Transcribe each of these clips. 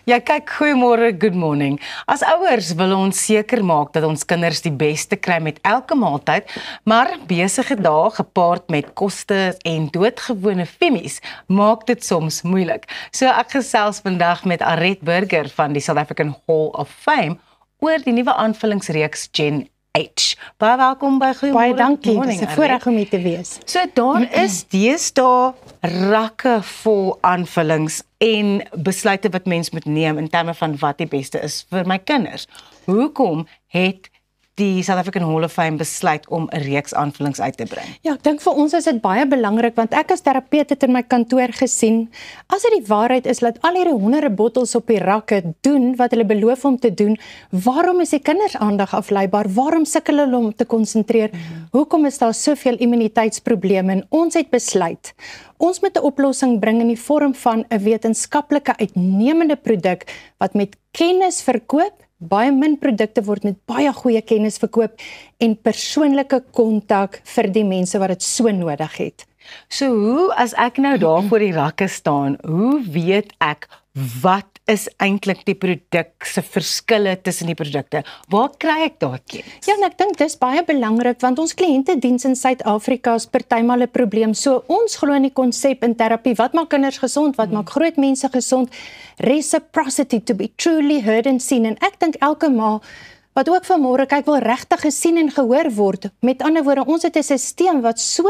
Ja, kyk, goeiemôre, good morning. As ouers wil ons seker maak dat ons kinders die beste kry met elke maaltyd, maar besige dae gepaard met koste en doodgewone femmies maak dit soms moeilik. So ek gesels vandag met Aret Burger van die South African Hall of Fame oor die nuwe aanvullingsreeks Gen H. Baie welkom by Goeiemôre. Baie dankie, dit is 'n voorreg om hier te wees. So daar is deesdae rakke vol aanvullings en besluite wat mens moet neem in terme van wat die beste is vir my kinders. Hoekom het die South African Hall of Fame besluit om 'n reeks aanvullings uit te bring? Ja, ek dink vir ons is dit baie belangrik, want ek as terapeut het in my kantoor gesien, as dit die waarheid is dat al hierdie honderde bottels op die rakke doen wat hulle beloof om te doen, waarom is die kinders aandag afleibaar? Waarom sukkel hulle om te konsentreer? Hoekom is daar soveel immuniteitsprobleme? En ons het besluit, ons moet 'n oplossing bring in die vorm van 'n wetenskaplike uitnemende produk wat met kennis verkoop. Baie min produkte word met baie goeie kennis verkoop en persoonlike kontak vir die mense wat dit so nodig het. So hoe, as ek nou daar voor die rakke staan, hoe weet ek wat is eintlik die produk se verskille tussen die produkte? Waar kry ek daai kennis? Ja, en ek dink dis baie belangrik, want ons kliëntediens in Suid-Afrika is partymal 'n probleem. So ons glo in die konsep in terapie, wat maak kinders gesond, wat maak groot mense gesond? Reciprocity, to be truly heard and seen. En ek dink elke ma wat ook vanmôre kyk wil regtig gesien en gehoor word. Met ander woorde, ons het 'n stelsel wat so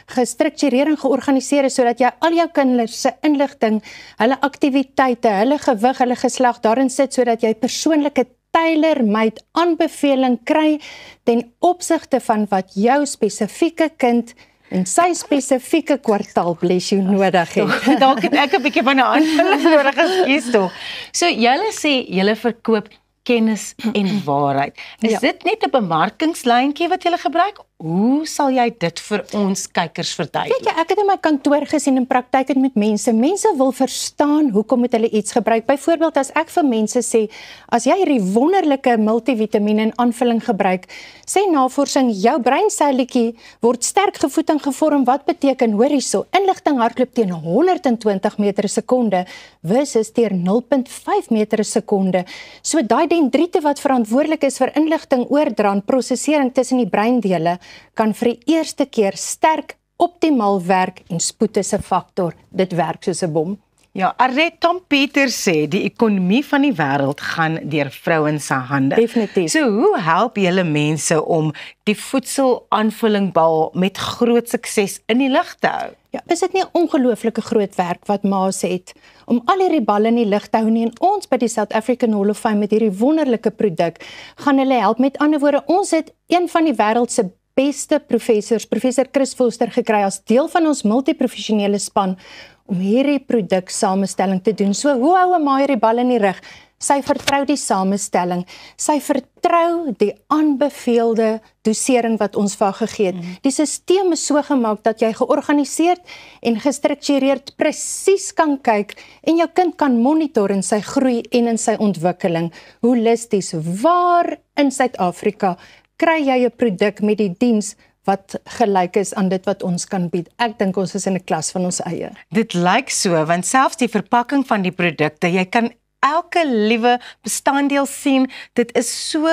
gestruktureer en georganiseer is sodat jy al jou kinders se inligting, hulle aktiwiteite, hulle gewig, hulle geslag daarin sit sodat jy persoonlike tailor-made aanbeveling kry ten opsigte van wat jou spesifieke kind en sy spesifieke kwartaal bless you nodig het. Dalk het ek 'n bietjie van 'n aanvulling nodig, ekskuus tog. So julle sê julle verkoop kennis en waarheid. Is dit net 'n bemarkingslyntjie wat jy gebruik? Hoe sal jy dit vir ons kykers verduidelik? Weet jy, ek het in my kantoor gesien in praktyk het met mense. Mense wil verstaan hoekom moet hulle iets gebruik. Byvoorbeeld as ek vir mense sê, as jy hierdie wonderlike multivitamiene in aanvulling gebruik, sê navorsing, jou breinselletjie word sterk gevoed en gevorm. Wat beteken, hoor hierso, inligting hardloop teen 120 meter per sekonde versus teen 0.5 meter per sekonde. So daai dendriete wat verantwoordelik is vir inligting oordra en prosesering tussen die breindele, kan vir die eerste keer sterk optimaal werk en spoed is 'n faktor. Dit werk soos 'n bom. Ja, Aret, Tom Peters sê die ekonomie van die wêreld gaan deur vrouens se hande. Definitief. So hoe help julle mense om die voedselaanvullingbal met groot sukses in die lug te hou? Ja, is dit nie 'n ongelooflike groot werk wat ma's het om al hierdie balle in die lug te hou nie? En ons by die South African Hall of Fame met hierdie wonderlike produk gaan hulle help. Met ander woorde, ons het een van die wêreld se beste professors, professor Chris Foster, gekry as deel van ons multiprofessionele span om hierdie produksamenstelling te doen. So hoe hou 'n ma hierdie bal in die rug? Sy vertrou die samestelling, sy vertrou die aanbeveelde dosering wat ons vir haar gegee het. Die stelsel is so gemaak dat jy georganiseerd en gestruktureerd presies kan kyk en jou kind kan monitor in sy groei en in sy ontwikkeling. Holisties, waar in Suid-Afrika kry jy 'n produk met die diens wat gelyk is aan dit wat ons kan bied? Ek dink ons is in 'n klas van ons eie. Dit lyk so, want selfs die verpakking van die produkte, jy kan elke liewe bestanddeel sien, dit is so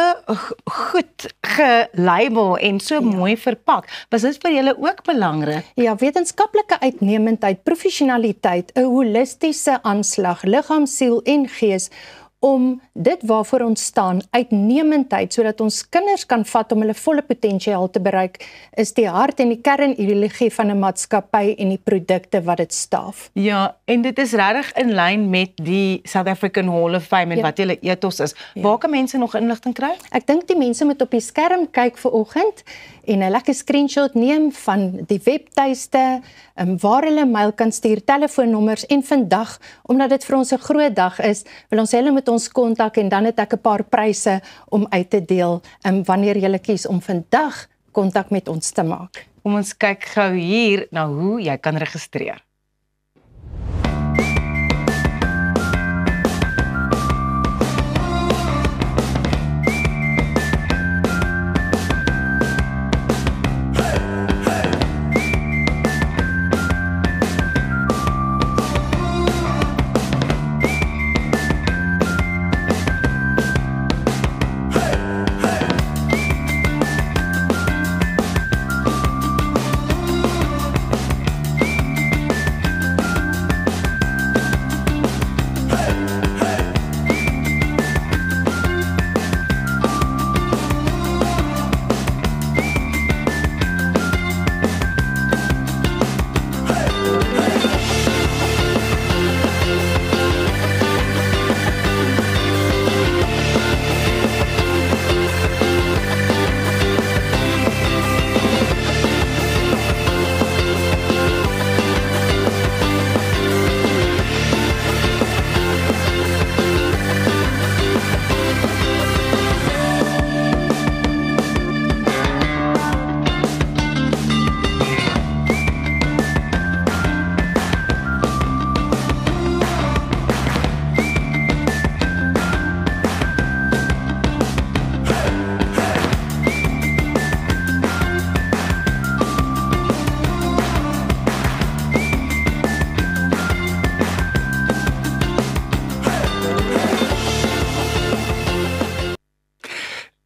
goed gelabel en so mooi verpak. Was dit vir julle ook belangrik? Ja, wetenskaplike uitnemendheid, professionaliteit, 'n holistiese aanslag, liggaam, siel en gees, om dit waarvoor ons staan, uitnemendheid, sodat ons kinders kan vat om hulle volle potensiaal te bereik, is die hart en die kernideologie van 'n maatskappy en die produkte wat dit staaf. Ja, en dit is regtig in lyn met die South African Hall of Fame en wat julle ethos is. Waar kan mense nog inligting kry? Ek dink die mense moet op die skerm kyk vir oggend en 'n lekker screenshot neem van die webtuiste, waar hulle mail kan stuur, telefoonnommers, en vandag, omdat dit vir ons 'n groot dag is, wil ons hulle met ons kontak en dan het ek 'n paar pryse om uit te deel, wanneer jy kies om vandag kontak met ons te maak. Kom ons kyk gou hier na hoe jy kan registreer.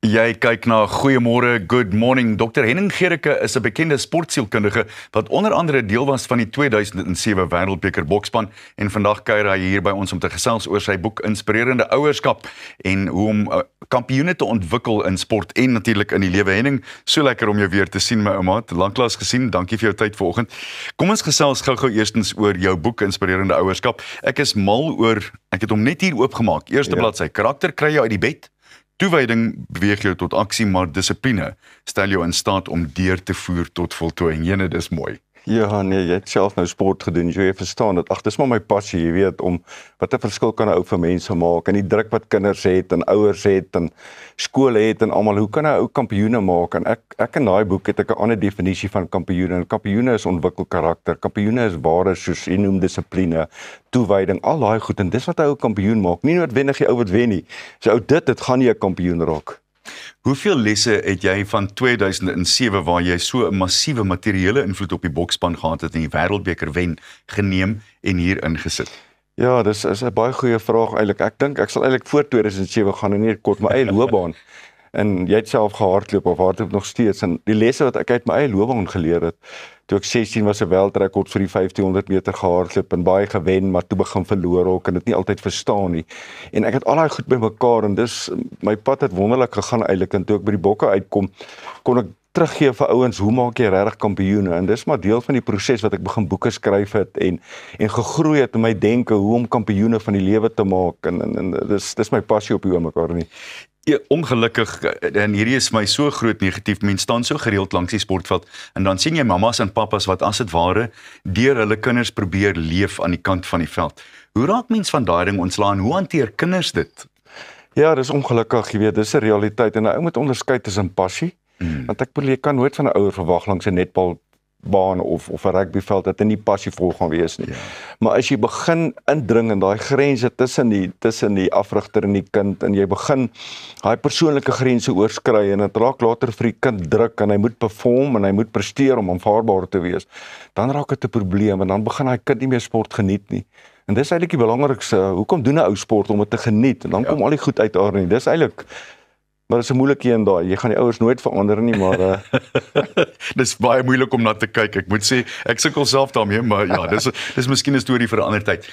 Jy kyk na Goeiemôre, Good Morning. Dr. Henning Gericke is 'n bekende sportsielkundige wat onder andere deel was van die 2007 Wêreldbeker bokspan en vandag kuier hy hier by ons om te gesels oor sy boek Inspirerende Ouerskap en hoe om kampioene te ontwikkel in sport en natuurlik in die lewe. Henning, so lekker om jou weer te sien, my ouma. Lanklaas gesien. Dankie vir jou tyd vanoggend. Kom ons gesels gou-gou eerstens oor jou boek Inspirerende Ouerskap. Ek is mal oor, ek het hom net hier oopgemaak. Eerste bladsy, karakter kry jou uit die bed. Toewyding beweeg jou tot aksie, maar dissipline stel jou in staat om deur te voer tot voltooiing. Jene, dis mooi. Ja, nee, jy het self nou sport gedoen, jy verstaan dit. Ag, dis maar my passie, jy weet, om wat 'n verskil kan 'n ou vir mense maak en die druk wat kinders het en ouers het en skole het en almal. Hoe kan 'n ou kampioene maak? En ek in daai boek het ek 'n ander definisie van kampioene. En kampioene is ontwikkel karakter. Kampioene is ware soos jy noem dissipline, toewyding, al daai goed en dis wat 'n ou kampioen maak. Nie noodwendig die ou wat wen nie. So ou dit gaan nie 'n kampioen raak. Hoeveel lesse het jy van 2007 waar jy so 'n massiewe materiële invloed op die boksspan gehad het en die Wêreldbeker wen geneem en hier ingesit? Ja, dis is 'n baie goeie vraag eintlik. Ek dink ek sal eintlik voor 2007 gaan en nie kort my eie loopbaan. En jy het self gehardloop of hardloop nog steeds en die lesse wat ek uit my eie loopbaan geleer het. Toe ek 16 was 'n wêreldrekord vir die 1500 meter gehardloop en baie gewen, maar toe begin verloor ook en dit nie altyd verstaan nie. En ek het al daai goed bymekaar en dis my pad het wonderlik gegaan eintlik en toe ek by die bokke uitkom, kon ek teruggee vir ouens, hoe maak jy regtig kampioene? En dis maar deel van die proses wat ek begin boeke skryf het en gegroei het in my denke hoe om kampioene van die lewe te maak en dis my passie op die oomblik nie. Ja, ongelukkig, en hierdie is my so groot negatief, mens staan so gereeld langs die sportveld, en dan sien jy mammas en pappas wat as dit ware, deur hulle kinders probeer leef aan die kant van die veld. Hoe raak mens van daai ding ontslaan, hoe hanteer kinders dit? Ja, dis ongelukkig, jy weet, dis 'n realiteit, en 'n ou moet onderskei tussen passie, want ek bedoel, jy kan nooit van 'n ouer verwag langs 'n netbalbaan of 'n rugbyveld dat hy nie passievol gaan wees nie. Ja. Maar as jy begin indring in daai grense tussen die afrigter en die kind en jy begin daai persoonlike grense oorskry en dit raak later vir die kind druk en hy moet perform en hy moet presteer om aanvaarbaar te wees, dan raak dit 'n probleem en dan begin hy kind nie meer sport geniet nie. En dis eintlik die belangrikste, hoekom doen 'n ou sport om dit te geniet en dan kom al die goed uit daar nie. Dis eintlik maar dis 'n moeilike een daai. Jy gaan die ouers nooit verander nie, maar dis baie moeilik om na te kyk. Ek moet sê, ek sukkel self daarmee, maar ja, dis miskien 'n storie vir 'n ander tyd.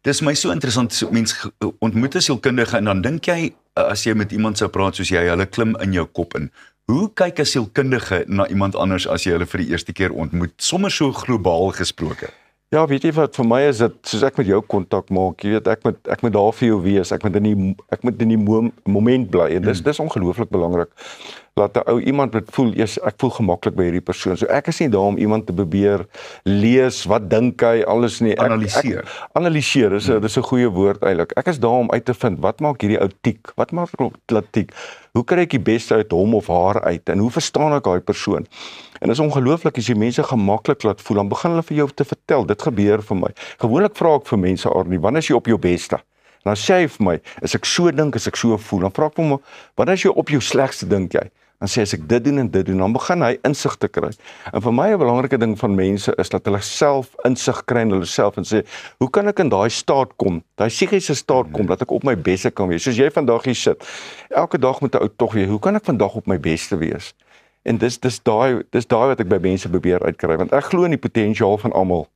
Dis my so interessant, so mens ontmoet 'n sielkundige en dan dink jy, as jy met iemand sou praat soos jy, hulle klim in jou kop in. Hoe kyk 'n sielkundige na iemand anders as jy hulle vir die eerste keer ontmoet, sommer so globaal gesproke? Ja, weet jy wat, vir my is dit, soos ek met jou kontak maak, jy weet, ek moet daar vir jou wees, ek moet in die moment bly, en dis ongelooflik belangrik, laat 'n ou iemand wat voel, ek voel gemaklik by hierdie persoon, so ek is nie daar om iemand te probeer lees, wat dink hy, alles nie, analyseer, dis 'n goeie woord eintlik, ek is daar om uit te vind, wat maak hierdie ou tiek, wat maak dit tiek, hoe kry ek die beste uit hom of haar uit, en hoe verstaan ek daai persoon, en dit is ongelooflik, as jy mense gemaklik laat voel, dan begin hulle vir jou te vertel, dit gebeur vir my, gewoonlik vra ek vir mense, Arnie, wanneer is jy op jou beste? Dan sê hy vir my, as ek so dink, as ek so voel, dan vra ek vir my, wanneer is jy op jou slegste dink jy? Dan sê as ek dit doen en dit doen, dan begin hy insig te kry. En vir my 'n belangrike ding van mense is dat hulle self insig kry in hulle self en sê, hoe kan ek in daai staat kom, daai psigiese staat kom, dat ek op my beste kan wees? Soos jy vandag hier sit, elke dag moet 'n ou tog weer, hoe kan ek vandag op my beste wees? En dis daai wat ek by mense probeer uitkry, want ek glo in die potensiaal van almal.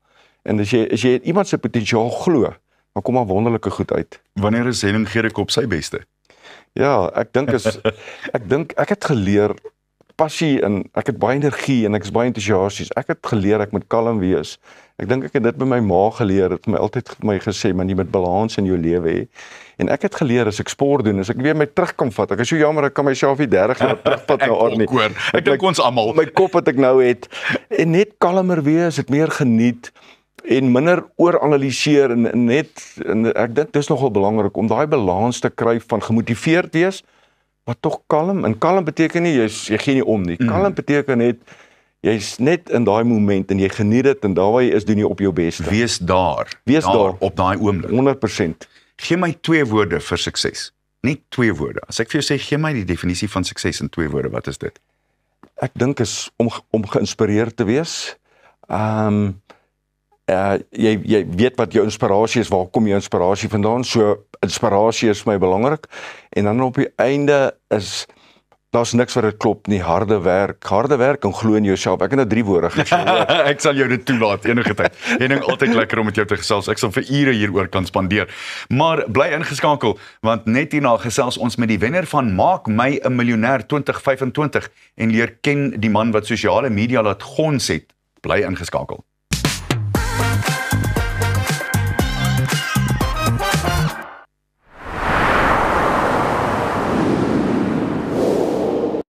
En as jy iemand se potensiaal glo, dan kom maar wonderlike goed uit. Wanneer is Henning Gericke op sy beste? Ja, ek dink ek het geleer passie en ek het baie energie en ek is baie entoesiasties. Ek het geleer ek moet kalm wees. Ek dink ek het dit by my ma geleer, het my altyd vir my gesê, man, jy moet balans in jou lewe hê. En ek het geleer as ek sport doen, as ek weer my terug kan vat. Ek is so jammer ek kan myself nie 30 jaar terugvat nou, Arnie. Ek dink ons almal. My kop wat ek nou het en net kalmer wees, dit meer geniet en minder ooranaliseer en ek dink dis nogal belangrik om daai balans te kry van gemotiveerd wees, maar tog kalm. En kalm beteken nie jy gee nie om nie. Kalm beteken net jy's net in daai moment en jy geniet dit en daar waar jy is doen jy op jou beste. Wees daar op daai oomblik. 100%. Gee my 2 woorde vir sukses. Net 2 woorde. As ek vir jou sê gee my die definisie van sukses in 2 woorde, wat is dit? Ek dink is om geïnspireerd te wees. Jy weet wat jou inspirasie is, waar kom jou inspirasie vandaan? So inspirasie is vir my belangrik. En dan op die einde is daar's niks wat dit klop nie, harde werk en glo in jouself. Ek het nou 3 woorde gesê. Ek sal jou dit toelaat enige tyd. Henning, altyd lekker om met jou te gesels. Ek sal vir ure hieroor kan spandeer. Maar bly ingeskakel, want net hierna gesels ons met die wenner van Maak My 'n Miljonair 2025 en leer ken die man wat sosiale media laat gons het. Bly ingeskakel.